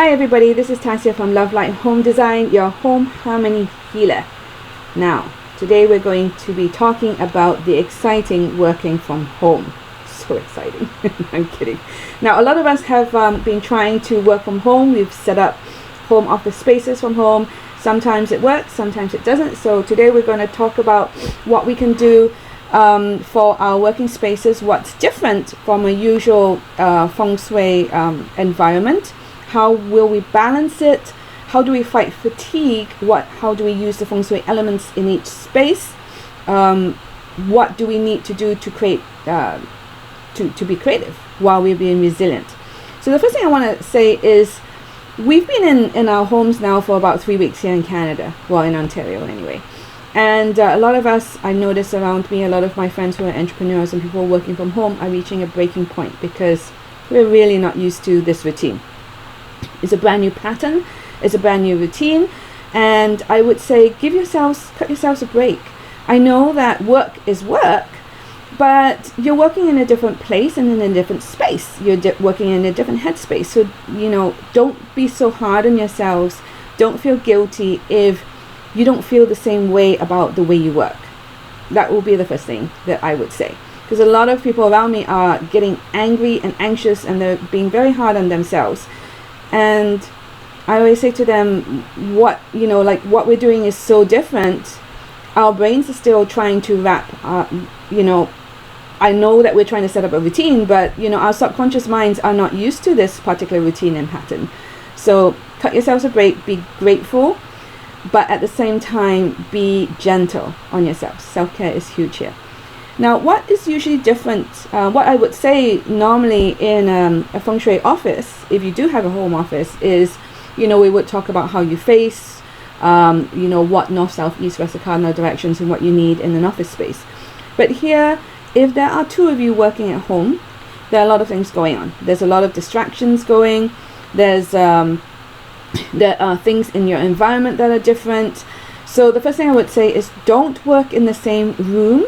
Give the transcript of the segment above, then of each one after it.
Hi everybody, this is Tasia from Love Light Home Design, your home harmony healer. Now, today we're going to be talking about the exciting working from home. So exciting. I'm kidding. Now, a lot of us have been trying to work from home. We've set up home office spaces from home. Sometimes it works, sometimes it doesn't. So today we're going to talk about what we can do for our working spaces, what's different from a usual feng shui environment. How will we balance it? How do we fight fatigue? How do we use the feng shui elements in each space? What do we need to do to create to be creative while we're being resilient? So the first thing I want to say is we've been in our homes now for about 3 weeks here in Canada, well, in Ontario anyway. And a lot of us, I notice around me, a lot of my friends who are entrepreneurs and people working from home are reaching a breaking point because we're really not used to this routine. It's a brand new pattern, it's a brand new routine, and I would say cut yourselves a break. I know that work is work, but you're working in a different place and in a different space. You're working in a different headspace. So, don't be so hard on yourselves. Don't feel guilty if you don't feel the same way about the way you work. That will be the first thing that I would say. Because a lot of people around me are getting angry and anxious and they're being very hard on themselves. And I always say to them, what we're doing is so different. Our brains are still trying to wrap, I know that we're trying to set up a routine, but, our subconscious minds are not used to this particular routine and pattern. So cut yourselves a break, be grateful, but at the same time, be gentle on yourself. Self-care is huge here. Now, what is usually different, what I would say normally in a feng shui office, if you do have a home office, is, we would talk about how you face, what north, south, east, west, cardinal directions and what you need in an office space. But here, if there are two of you working at home, there are a lot of things going on. There's a lot of distractions going. There are things in your environment that are different. So the first thing I would say is don't work in the same room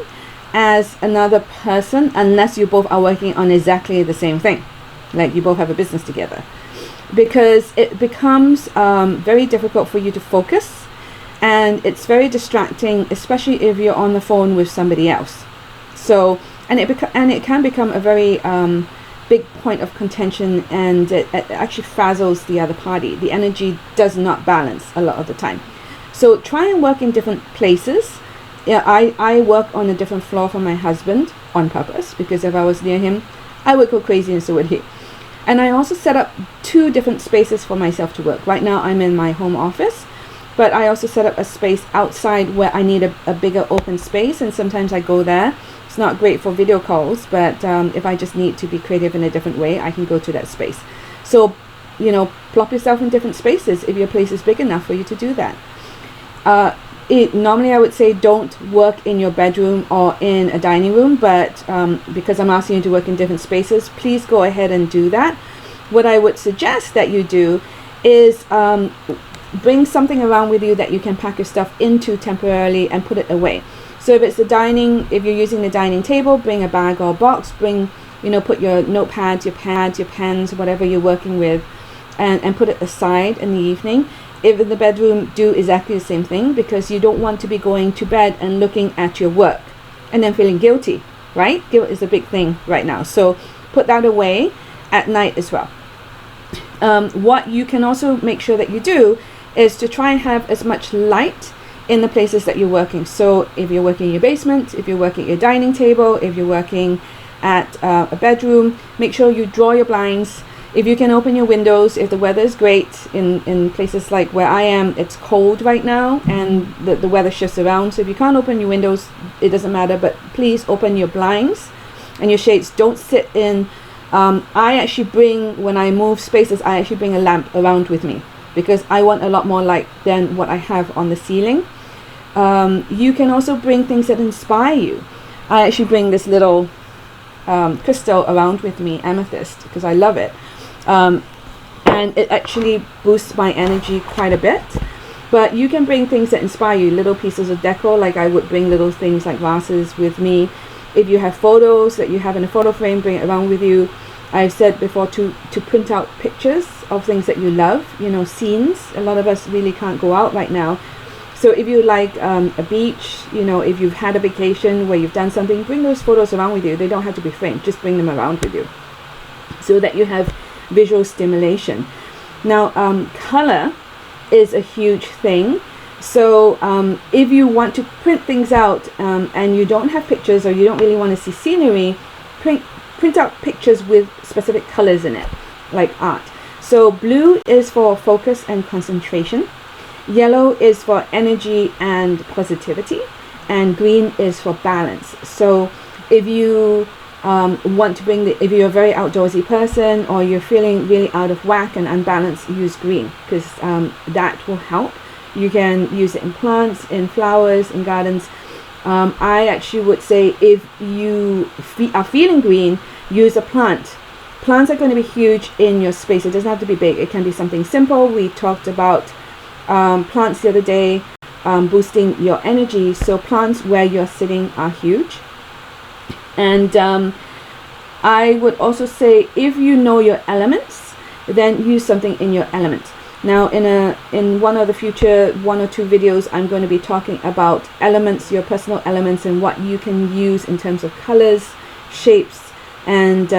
as another person unless you both are working on exactly the same thing, like you both have a business together, because it becomes very difficult for you to focus, and it's very distracting, especially if you're on the phone with somebody else. So and it can become a very big point of contention, and it actually frazzles the other party. The energy does not balance a lot of the time. So try and work in different places. Yeah, I work on a different floor from my husband on purpose, because if I was near him, I would go crazy and so would he. And I also set up 2 different spaces for myself to work. Right now I'm in my home office, but I also set up a space outside where I need a bigger open space, and sometimes I go there. It's not great for video calls, but if I just need to be creative in a different way, I can go to that space. So, plop yourself in different spaces if your place is big enough for you to do that. Normally I would say don't work in your bedroom or in a dining room, but because I'm asking you to work in different spaces, please go ahead and do that. What I would suggest that you do is bring something around with you that you can pack your stuff into temporarily and put it away. So if if you're using the dining table, bring a bag or a box, put your notepads, your pads, your pens, whatever you're working with, and put it aside in the evening. If in the bedroom, do exactly the same thing, because you don't want to be going to bed and looking at your work and then feeling guilty, right? Guilt is a big thing right now. So put that away at night as well. What you can also make sure that you do is to try and have as much light in the places that you're working. So if you're working in your basement, if you're working at your dining table, if you're working at a bedroom, make sure you draw your blinds. If you can open your windows, if the weather is great, in places like where I am, it's cold right now and the weather shifts around. So if you can't open your windows, it doesn't matter, but please open your blinds and your shades. Don't sit in. When I move spaces, I actually bring a lamp around with me because I want a lot more light than what I have on the ceiling. You can also bring things that inspire you. I actually bring this little crystal around with me, amethyst, because I love it. And it actually boosts my energy quite a bit. But you can bring things that inspire you, little pieces of decor, like I would bring little things like vases with me. If you have photos that you have in a photo frame, bring it around with you. I've said before to print out pictures of things that you love, scenes. A lot of us really can't go out right now. So if you like a beach, if you've had a vacation where you've done something, bring those photos around with you. They don't have to be framed, just bring them around with you so that you have visual stimulation. Now, color is a huge thing. So if you want to print things out and you don't have pictures, or you don't really want to see scenery, print out pictures with specific colors in it, like art. So blue is for focus and concentration, yellow is for energy and positivity, and green is for balance. So if you want to if you're a very outdoorsy person, or you're feeling really out of whack and unbalanced, use green, because that will help. You can use it in plants, in flowers, in gardens. I actually would say if you are feeling green, use a plant. Plants are going to be huge in your space. It doesn't have to be big. It can be something simple. We talked about plants the other day, boosting your energy. So plants where you're sitting are huge. And I would also say, if you know your elements, then use something in your element. Now in one of the future 1 or 2 videos, I'm going to be talking about elements, your personal elements, and what you can use in terms of colors, shapes, and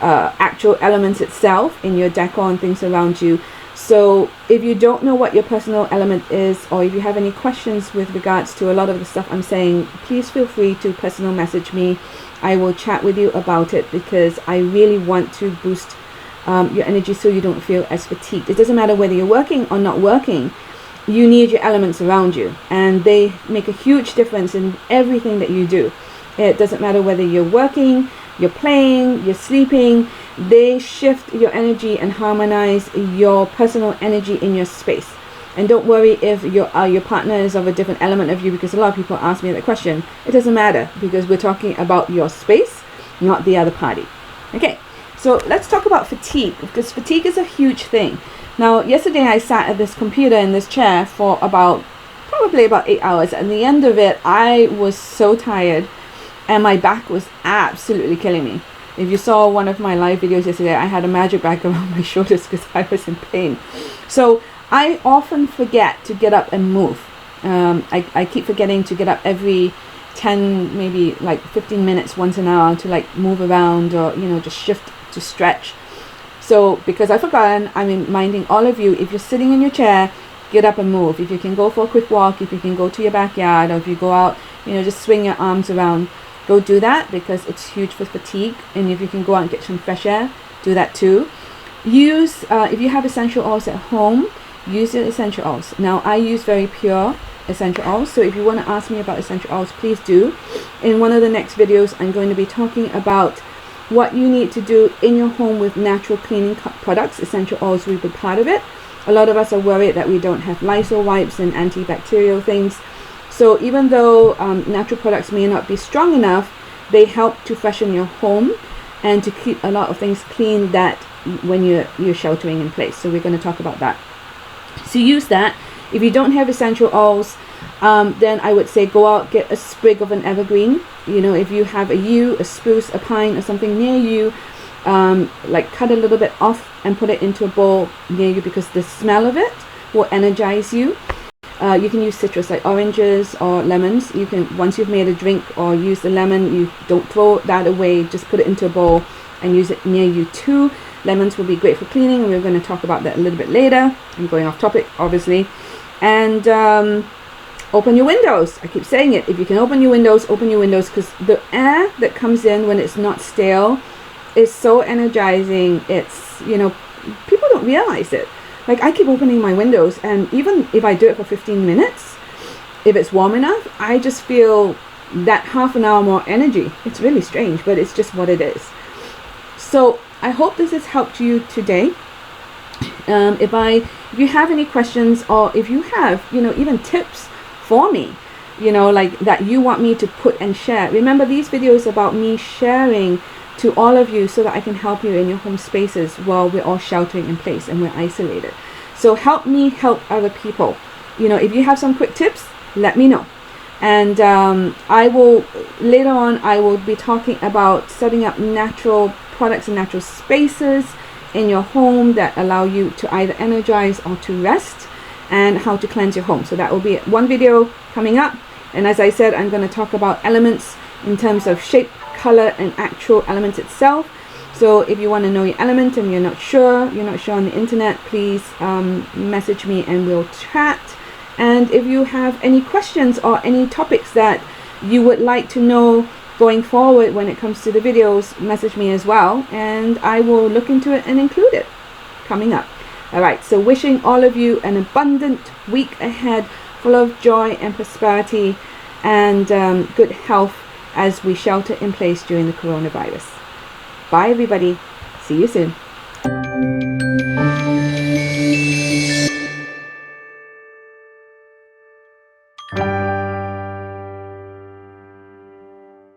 actual elements itself in your decor and things around you. So if you don't know what your personal element is, or if you have any questions with regards to a lot of the stuff I'm saying, please feel free to personal message me. I will chat with you about it, because I really want to boost your energy so you don't feel as fatigued. It doesn't matter whether you're working or not working, you need your elements around you, and they make a huge difference in everything that you do. It doesn't matter whether you're working, you're playing, you're sleeping. They shift your energy and harmonize your personal energy in your space. And don't worry if your partner is of a different element of you, because a lot of people ask me that question. It doesn't matter, because we're talking about your space, not the other party. Okay, so let's talk about fatigue, because fatigue is a huge thing. Now, yesterday I sat at this computer in this chair for probably about 8 hours. At the end of it, I was so tired, and my back was absolutely killing me. If you saw one of my live videos yesterday, I had a magic bag around my shoulders because I was in pain. So I often forget to get up and move. I keep forgetting to get up every 10, maybe like 15 minutes once an hour to like move around, or just shift to stretch. So because I've forgotten, I'm reminding all of you, if you're sitting in your chair, get up and move. If you can go for a quick walk, if you can go to your backyard, or if you go out, just swing your arms around, go do that, because it's huge for fatigue. And if you can go out and get some fresh air, do that too. Use if you have essential oils at home, use your essential oils. Now I use very pure essential oils, so if you want to ask me about essential oils, please do. In one of the next videos, I'm going to be talking about what you need to do in your home with natural cleaning products. Essential oils will be part of it. A lot of us are worried that we don't have Lysol wipes and antibacterial things. So even though natural products may not be strong enough, they help to freshen your home and to keep a lot of things clean that when you're sheltering in place. So we're going to talk about that. So use that. If you don't have essential oils, then I would say go out, get a sprig of an evergreen. If you have a yew, a spruce, a pine, or something near you, like cut a little bit off and put it into a bowl near you, because the smell of it will energize you. You can use citrus like oranges or lemons. You can, once you've made a drink or use the lemon, you don't throw that away, just put it into a bowl and use it near you too. Lemons will be great for cleaning, and we're going to talk about that a little bit later. I'm going off topic, obviously. And open your windows. I keep saying it. If you can open your windows, because the air that comes in when it's not stale is so energizing. It's, people don't realize it. Like, I keep opening my windows, and even if I do it for 15 minutes, if it's warm enough, I just feel that half an hour more energy. It's really strange, but it's just what it is. So I hope this has helped you today. If you have any questions, or if you have, even tips for me, like that you want me to put and share. Remember, these videos about me sharing to all of you so that I can help you in your home spaces while we're all sheltering in place and we're isolated. So help me help other people. If you have some quick tips, let me know. And later on I will be talking about setting up natural products and natural spaces in your home that allow you to either energize or to rest, and how to cleanse your home. So that will be one video coming up. And as I said, I'm going to talk about elements in terms of shape, color, and actual elements itself. So if you want to know your element and you're not sure on the internet, please message me and we'll chat. And if you have any questions or any topics that you would like to know going forward when it comes to the videos, message me as well, and I will look into it and include it coming up. Alright, so wishing all of you an abundant week ahead, full of joy and prosperity and good health as we shelter in place during the coronavirus. Bye everybody. See you soon.